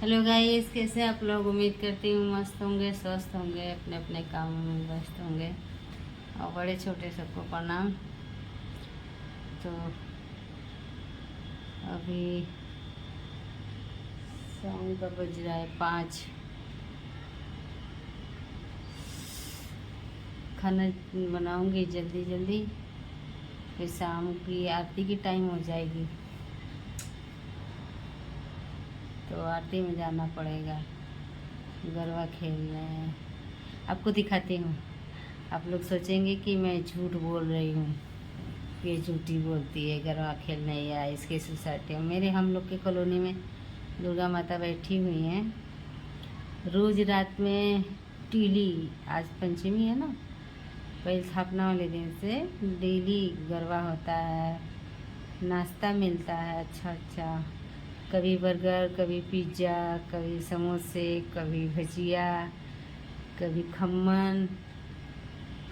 Hello guys, कैसे आप लोग? उम्मीद करती हूँ मस्त होंगे, स्वस्थ होंगे, अपने अपने कामों में व्यस्त होंगे। और बड़े छोटे सबको प्रणाम। तो अभी शाम का बज रहा है 5। खाना बनाऊंगी जल्दी जल्दी, फिर शाम की आरती की टाइम हो जाएगी, तो आरती में जाना पड़ेगा। गरबा खेलने आपको दिखाती हूँ। आप लोग सोचेंगे कि मैं झूठ बोल रही हूँ, ये झूठी बोलती है। गरबा खेलने या इसके सोसाइटी में, मेरे हम लोग के कॉलोनी में दुर्गा माता बैठी हुई हैं। रोज़ रात में टीली, आज पंचमी है ना, पहले स्थापना वाले दिन से डेली गरबा होता है। नाश्ता मिलता है अच्छा अच्छा, कभी बर्गर, कभी पिज्ज़ा, कभी समोसे, कभी भजिया, कभी खम्मन,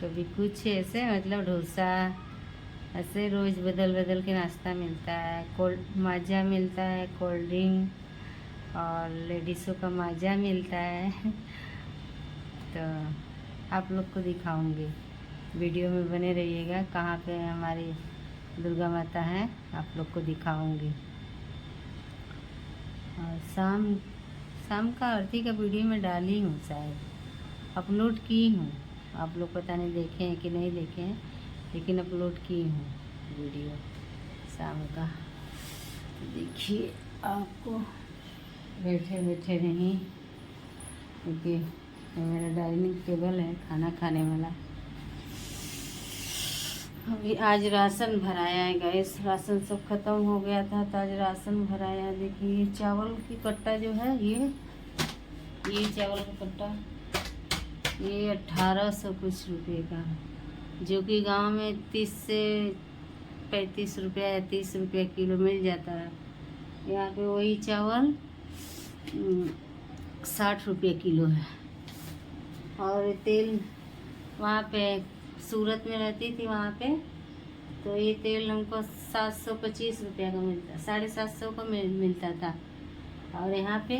कभी कुछ ऐसे, मतलब डोसा। ऐसे रोज़ बदल बदल के नाश्ता मिलता है। कोल्ड माजा मिलता है, कोल्ड ड्रिंक, और लेडीज़ों का माजा मिलता है। तो आप लोग को दिखाऊंगी, वीडियो में बने रहिएगा। कहाँ पे हमारी दुर्गा माता है आप लोग को दिखाऊंगी। और शाम शाम का आरती का वीडियो मैं डाली हूँ, शायद अपलोड की हूँ। आप लोग पता नहीं देखे हैं कि नहीं देखे हैं, लेकिन अपलोड की हूँ वीडियो शाम का। तो देखिए, आपको बैठे बैठे नहीं, क्योंकि ये मेरा डाइनिंग टेबल है खाना खाने वाला। अभी आज राशन भराया है गैस, राशन सब ख़त्म हो गया था, तो आज राशन भराया। देखिए चावल की कट्टा जो है, ये चावल का कट्टा ये 1800 कुछ रुपए का है, जो कि गांव में 30 से 35 रुपया या 30 रुपया किलो मिल जाता है। यहाँ पे वही चावल 60 रुपये किलो है। और तेल वहाँ पे सूरत में रहती थी, वहाँ पे तो ये तेल हमको 725 रुपया का मिलता, 750 का मिलता था, और यहाँ पे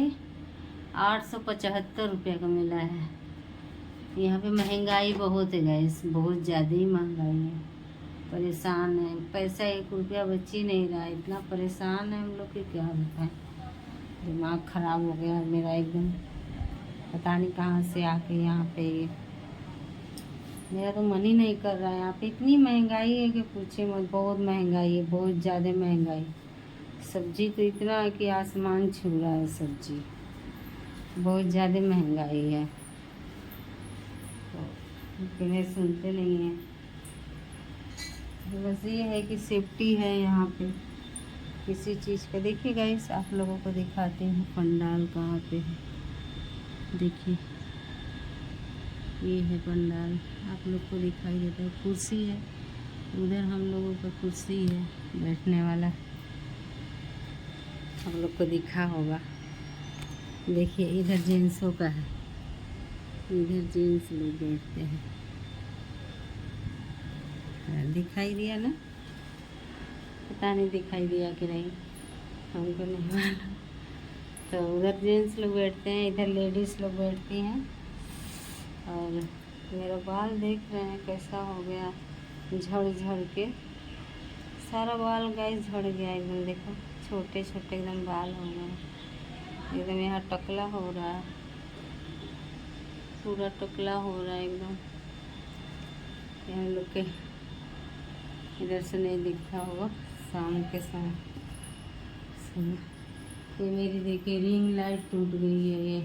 875 रुपये का मिला है। यहाँ पे महंगाई बहुत है गैस, बहुत ज़्यादा ही महंगाई है। परेशान है, पैसा 1 रुपया बच ही नहीं रहा, इतना परेशान है हम लोग कि क्या बताएं। दिमाग ख़राब हो गया है मेरा एकदम, पता नहीं कहाँ से आके यहाँ पे। मेरा तो मन ही नहीं कर रहा है। यहाँ पे इतनी महंगाई है कि पूछे मत, बहुत महंगाई है, बहुत ज़्यादा महंगाई। सब्जी तो इतना है कि आसमान छू रहा है, सब्जी बहुत ज़्यादा महंगाई है। तो नहीं सुनते नहीं हैं। बस ये है कि सेफ्टी है यहाँ पे किसी चीज़ का। देखिए गाइस, आप लोगों को दिखाते हैं पंडाल कहाँ पे है। देखिए ये है पंडाल, आप लोग को दिखाई देता है। कुर्सी है उधर, हम लोगों का कुर्सी है बैठने वाला, आप लोग को दिखा होगा। देखिए इधर जेंट्सों का है, इधर जेंट्स लोग बैठते हैं। दिखाई दिया ना? पता नहीं दिखाई दिया कि नहीं, हमको नहीं मालूम। तो उधर जेंट्स लोग बैठते हैं, इधर लेडीज़ लोग बैठती हैं। और मेरा बाल देख रहे हैं कैसा हो गया, झड़ झड़ के सारा बाल गाइस झड़ गया एकदम। देखो छोटे छोटे एकदम बाल हो गए, एकदम यहाँ टकला हो रहा है, पूरा टकला हो रहा है एकदम। हम लोग के इधर से नहीं दिखता होगा शाम के समय। ये मेरी देखिए रिंग लाइट टूट गई है, ये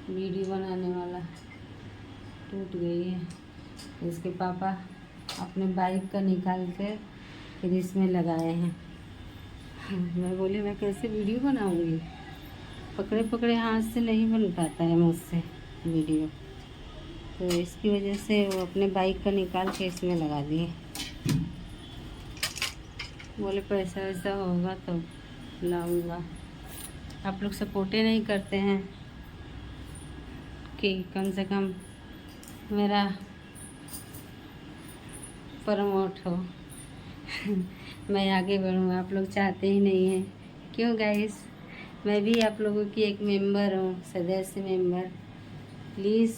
वीडियो बनाने वाला टूट गई है। इसके पापा अपने बाइक का निकाल के फिर इसमें लगाए हैं। मैं बोली मैं कैसे वीडियो बनाऊंगी, पकड़े पकड़े हाथ से नहीं बन पाता है मुझसे वीडियो, तो इसकी वजह से वो अपने बाइक का निकाल के इसमें लगा दिए। बोले पैसा वैसा होगा तो लाऊंगा। आप लोग सपोर्टे नहीं करते हैं कि कम से कम मेरा प्रमोट हो। मैं आगे बढ़ूँ, आप लोग चाहते ही नहीं हैं। क्यों गाइस? मैं भी आप लोगों की एक मेंबर हूँ, सदस्य मेंबर। प्लीज़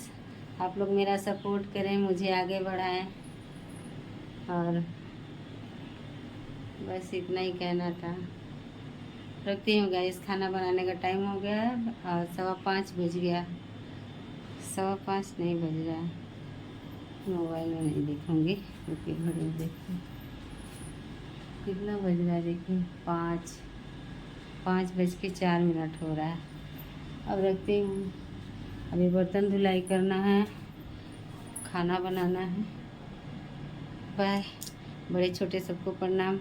आप लोग मेरा सपोर्ट करें, मुझे आगे बढ़ाएं। और बस इतना ही कहना था। रखती हूँ गाइस, खाना बनाने का टाइम हो गया है और 5:15 बज गया। 5:15 नहीं बज रहा है, मोबाइल में नहीं देखूँगी क्योंकि घड़ी में देखती हूँ कितना बज रहा है। देखिए 5:04 हो रहा है। अब रखती हूँ, अभी बर्तन धुलाई करना है, खाना बनाना है। बाय। बड़े छोटे सबको प्रणाम।